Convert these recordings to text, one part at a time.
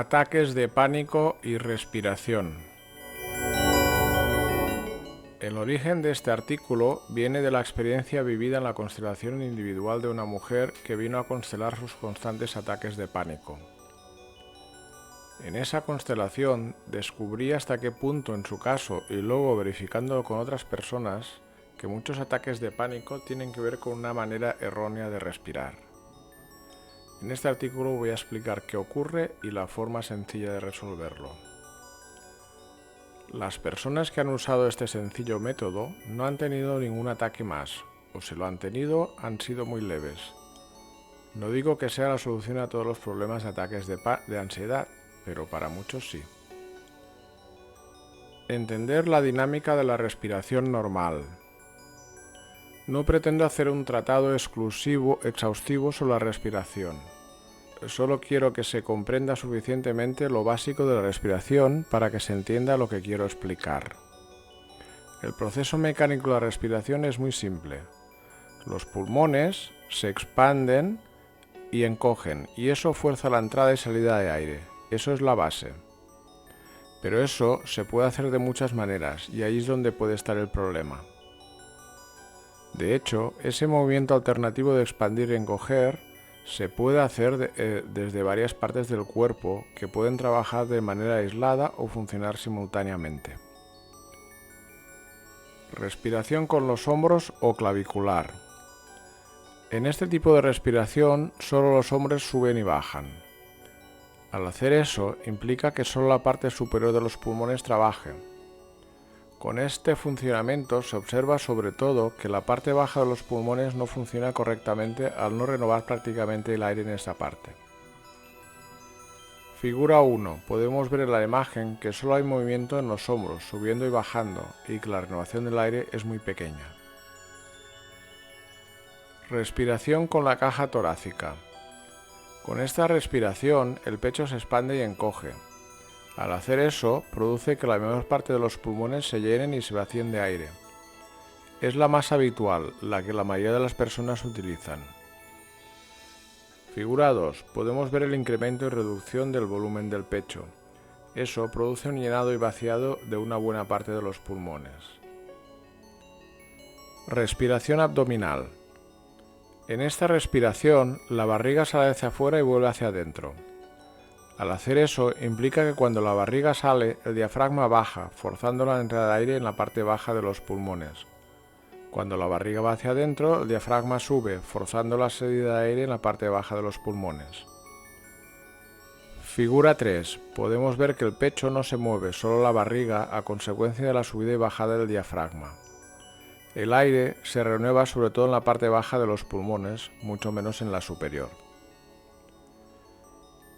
Ataques de pánico y respiración. El origen de este artículo viene de la experiencia vivida en la constelación individual de una mujer que vino a constelar sus constantes ataques de pánico. En esa constelación descubrí hasta qué punto en su caso y luego verificándolo con otras personas que muchos ataques de pánico tienen que ver con una manera errónea de respirar. En este artículo voy a explicar qué ocurre y la forma sencilla de resolverlo. Las personas que han usado este sencillo método no han tenido ningún ataque más, o si lo han tenido, han sido muy leves. No digo que sea la solución a todos los problemas de ataques de ansiedad, pero para muchos sí. Entender la dinámica de la respiración normal. No pretendo hacer un tratado exhaustivo sobre la respiración. Solo quiero que se comprenda suficientemente lo básico de la respiración para que se entienda lo que quiero explicar. El proceso mecánico de la respiración es muy simple. Los pulmones se expanden y encogen, y eso fuerza la entrada y salida de aire. Eso es la base. Pero eso se puede hacer de muchas maneras, y ahí es donde puede estar el problema. De hecho, ese movimiento alternativo de expandir y encoger se puede hacer desde varias partes del cuerpo que pueden trabajar de manera aislada o funcionar simultáneamente. Respiración con los hombros o clavicular. En este tipo de respiración solo los hombros suben y bajan. Al hacer eso implica que solo la parte superior de los pulmones trabaje. Con este funcionamiento se observa sobre todo que la parte baja de los pulmones no funciona correctamente al no renovar prácticamente el aire en esa parte. Figura 1. Podemos ver en la imagen que solo hay movimiento en los hombros, subiendo y bajando, y que la renovación del aire es muy pequeña. Respiración con la caja torácica. Con esta respiración el pecho se expande y encoge. Al hacer eso, produce que la mayor parte de los pulmones se llenen y se vacíen de aire. Es la más habitual, la que la mayoría de las personas utilizan. Figura 2. Podemos ver el incremento y reducción del volumen del pecho. Eso produce un llenado y vaciado de una buena parte de los pulmones. Respiración abdominal. En esta respiración, la barriga sale hacia afuera y vuelve hacia adentro. Al hacer eso, implica que cuando la barriga sale, el diafragma baja, forzando la entrada de aire en la parte baja de los pulmones. Cuando la barriga va hacia adentro, el diafragma sube, forzando la salida de aire en la parte baja de los pulmones. Figura 3. Podemos ver que el pecho no se mueve, solo la barriga, a consecuencia de la subida y bajada del diafragma. El aire se renueva sobre todo en la parte baja de los pulmones, mucho menos en la superior.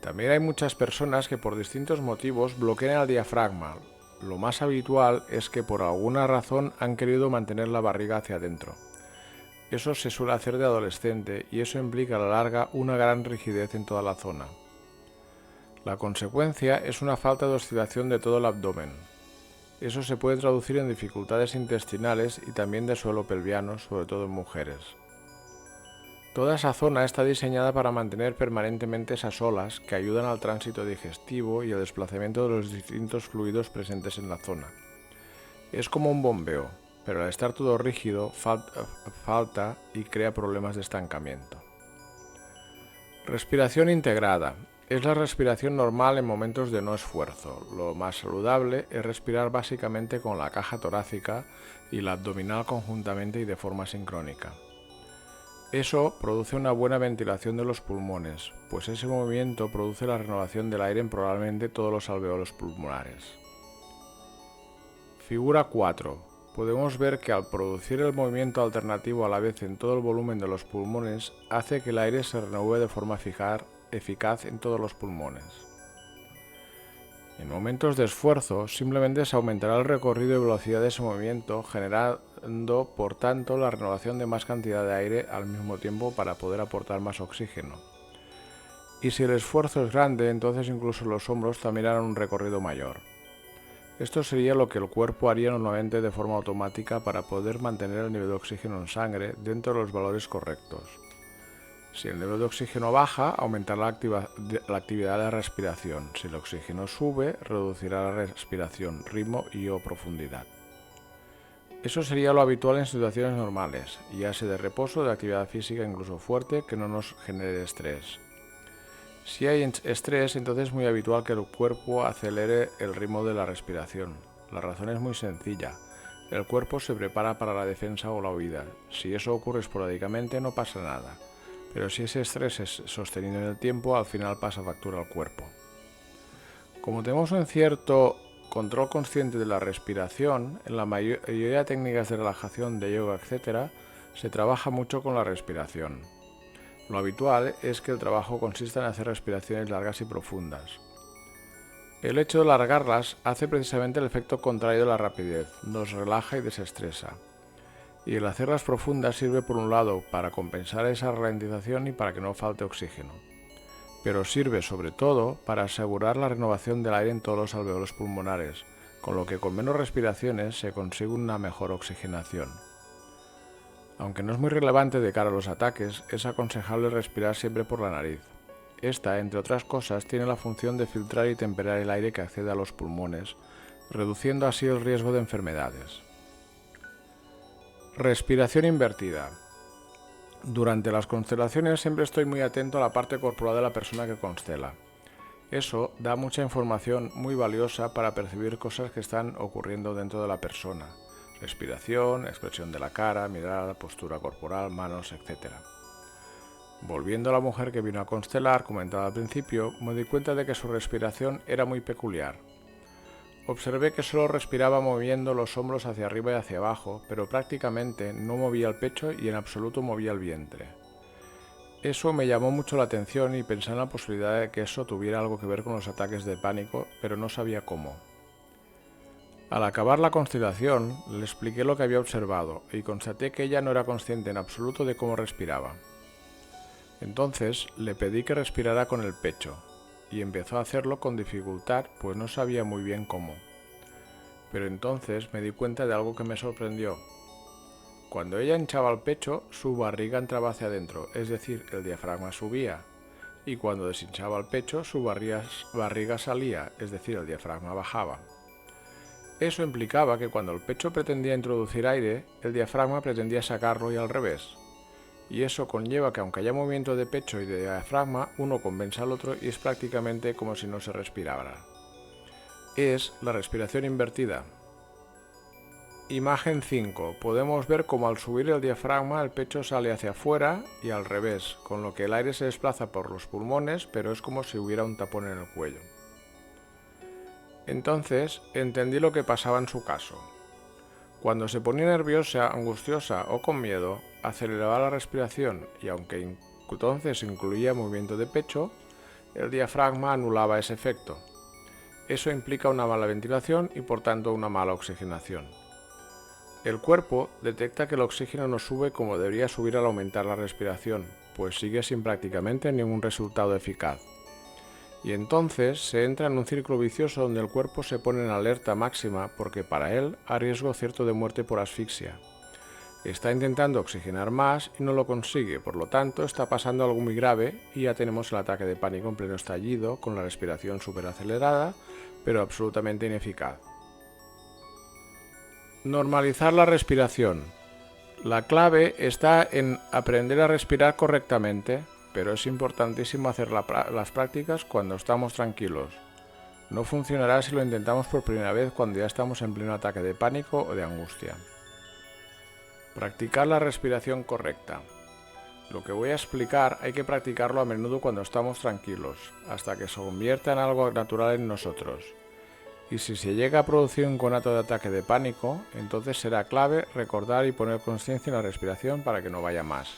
También hay muchas personas que por distintos motivos bloquean el diafragma. Lo más habitual es que por alguna razón han querido mantener la barriga hacia adentro. Eso se suele hacer de adolescente y eso implica a la larga una gran rigidez en toda la zona. La consecuencia es una falta de oscilación de todo el abdomen. Eso se puede traducir en dificultades intestinales y también de suelo pelviano, sobre todo en mujeres. Toda esa zona está diseñada para mantener permanentemente esas olas que ayudan al tránsito digestivo y al desplazamiento de los distintos fluidos presentes en la zona. Es como un bombeo, pero al estar todo rígido falta y crea problemas de estancamiento. Respiración integrada. Es la respiración normal en momentos de no esfuerzo. Lo más saludable es respirar básicamente con la caja torácica y la abdominal conjuntamente y de forma sincrónica. Eso produce una buena ventilación de los pulmones, pues ese movimiento produce la renovación del aire en probablemente todos los alveolos pulmonares. Figura 4. Podemos ver que al producir el movimiento alternativo a la vez en todo el volumen de los pulmones, hace que el aire se renueve de forma eficaz en todos los pulmones. En momentos de esfuerzo, simplemente se aumentará el recorrido y velocidad de ese movimiento, generando, por tanto, la renovación de más cantidad de aire al mismo tiempo para poder aportar más oxígeno. Y si el esfuerzo es grande, entonces incluso los hombros también harán un recorrido mayor. Esto sería lo que el cuerpo haría normalmente de forma automática para poder mantener el nivel de oxígeno en sangre dentro de los valores correctos. Si el nivel de oxígeno baja, aumentará la actividad de la respiración. Si el oxígeno sube, reducirá la respiración, ritmo y/o profundidad. Eso sería lo habitual en situaciones normales, ya sea de reposo, de actividad física incluso fuerte, que no nos genere estrés. Si hay estrés, entonces es muy habitual que el cuerpo acelere el ritmo de la respiración. La razón es muy sencilla. El cuerpo se prepara para la defensa o la huida. Si eso ocurre esporádicamente, no pasa nada. Pero si ese estrés es sostenido en el tiempo, al final pasa factura al cuerpo. Como tenemos un cierto control consciente de la respiración, en la mayoría de técnicas de relajación, de yoga, etc., se trabaja mucho con la respiración. Lo habitual es que el trabajo consista en hacer respiraciones largas y profundas. El hecho de alargarlas hace precisamente el efecto contrario de la rapidez, nos relaja y desestresa. Y el hacerlas profundas sirve por un lado para compensar esa ralentización y para que no falte oxígeno. Pero sirve sobre todo para asegurar la renovación del aire en todos los alveolos pulmonares, con lo que con menos respiraciones se consigue una mejor oxigenación. Aunque no es muy relevante de cara a los ataques, es aconsejable respirar siempre por la nariz. Esta, entre otras cosas, tiene la función de filtrar y temperar el aire que accede a los pulmones, reduciendo así el riesgo de enfermedades. Respiración invertida. Durante las constelaciones siempre estoy muy atento a la parte corporal de la persona que constela. Eso da mucha información muy valiosa para percibir cosas que están ocurriendo dentro de la persona. Respiración, expresión de la cara, mirada, postura corporal, manos, etc. Volviendo a la mujer que vino a constelar, comentaba al principio, me di cuenta de que su respiración era muy peculiar. Observé que solo respiraba moviendo los hombros hacia arriba y hacia abajo, pero prácticamente no movía el pecho y en absoluto movía el vientre. Eso me llamó mucho la atención y pensé en la posibilidad de que eso tuviera algo que ver con los ataques de pánico, pero no sabía cómo. Al acabar la constelación, le expliqué lo que había observado y constaté que ella no era consciente en absoluto de cómo respiraba. Entonces le pedí que respirara con el pecho, y empezó a hacerlo con dificultad, pues no sabía muy bien cómo. Pero entonces me di cuenta de algo que me sorprendió. Cuando ella hinchaba el pecho, su barriga entraba hacia adentro, es decir, el diafragma subía, y cuando deshinchaba el pecho, su barriga salía, es decir, el diafragma bajaba. Eso implicaba que cuando el pecho pretendía introducir aire, el diafragma pretendía sacarlo y al revés. Y eso conlleva que aunque haya movimiento de pecho y de diafragma, uno compensa al otro y es prácticamente como si no se respirara. Es la respiración invertida. Imagen 5. Podemos ver cómo al subir el diafragma el pecho sale hacia afuera y al revés, con lo que el aire se desplaza por los pulmones, pero es como si hubiera un tapón en el cuello. Entonces entendí lo que pasaba en su caso. Cuando se ponía nerviosa, angustiosa o con miedo, aceleraba la respiración y aunque entonces incluía movimiento de pecho, el diafragma anulaba ese efecto. Eso implica una mala ventilación y por tanto una mala oxigenación. El cuerpo detecta que el oxígeno no sube como debería subir al aumentar la respiración, pues sigue sin prácticamente ningún resultado eficaz. Y entonces se entra en un círculo vicioso donde el cuerpo se pone en alerta máxima porque para él hay riesgo cierto de muerte por asfixia. Está intentando oxigenar más y no lo consigue, por lo tanto está pasando algo muy grave y ya tenemos el ataque de pánico en pleno estallido con la respiración superacelerada, pero absolutamente ineficaz. Normalizar la respiración. La clave está en aprender a respirar correctamente, pero es importantísimo hacer las prácticas cuando estamos tranquilos. No funcionará si lo intentamos por primera vez cuando ya estamos en pleno ataque de pánico o de angustia. Practicar la respiración correcta. Lo que voy a explicar hay que practicarlo a menudo cuando estamos tranquilos, hasta que se convierta en algo natural en nosotros. Y si se llega a producir un conato de ataque de pánico, entonces será clave recordar y poner conciencia en la respiración para que no vaya más.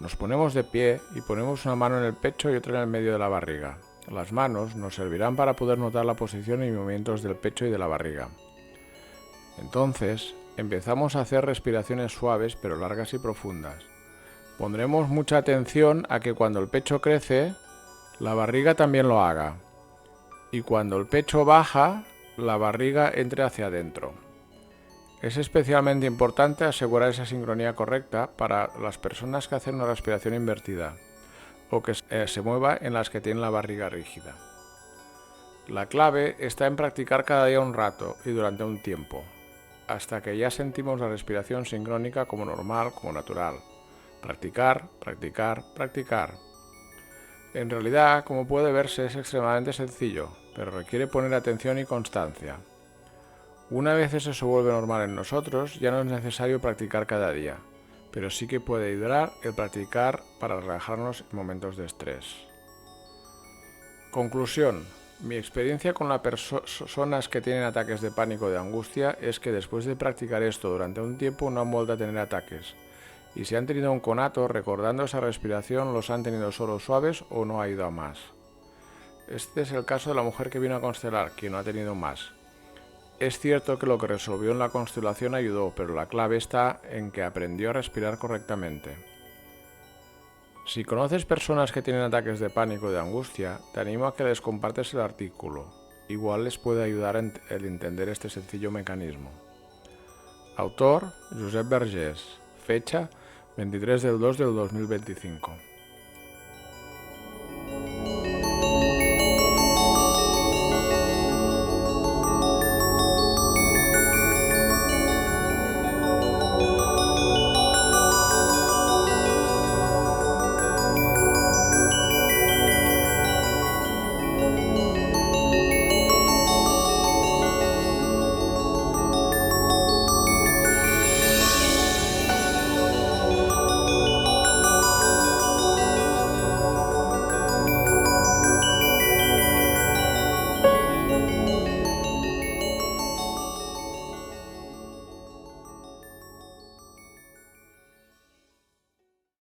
Nos ponemos de pie y ponemos una mano en el pecho y otra en el medio de la barriga. Las manos nos servirán para poder notar la posición y movimientos del pecho y de la barriga. Entonces, empezamos a hacer respiraciones suaves pero largas y profundas. Pondremos mucha atención a que cuando el pecho crece, la barriga también lo haga. Y cuando el pecho baja, la barriga entre hacia adentro. Es especialmente importante asegurar esa sincronía correcta para las personas que hacen una respiración invertida o que se mueva en las que tienen la barriga rígida. La clave está en practicar cada día un rato y durante un tiempo, hasta que ya sentimos la respiración sincrónica como normal, como natural. Practicar, practicar, practicar. En realidad, como puede verse, es extremadamente sencillo, pero requiere poner atención y constancia. Una vez eso se vuelve normal en nosotros, ya no es necesario practicar cada día, pero sí que puede ayudar el practicar para relajarnos en momentos de estrés. Conclusión. Mi experiencia con las personas que tienen ataques de pánico o de angustia es que después de practicar esto durante un tiempo no han vuelto a tener ataques. Y si han tenido un conato, recordando esa respiración, los han tenido solo suaves o no ha ido a más. Este es el caso de la mujer que vino a constelar, quien no ha tenido más. Es cierto que lo que resolvió en la constelación ayudó, pero la clave está en que aprendió a respirar correctamente. Si conoces personas que tienen ataques de pánico o de angustia, te animo a que les compartes el artículo. Igual les puede ayudar a entender este sencillo mecanismo. Autor: Josep Vergés. Fecha: 23 del 2 del 2025.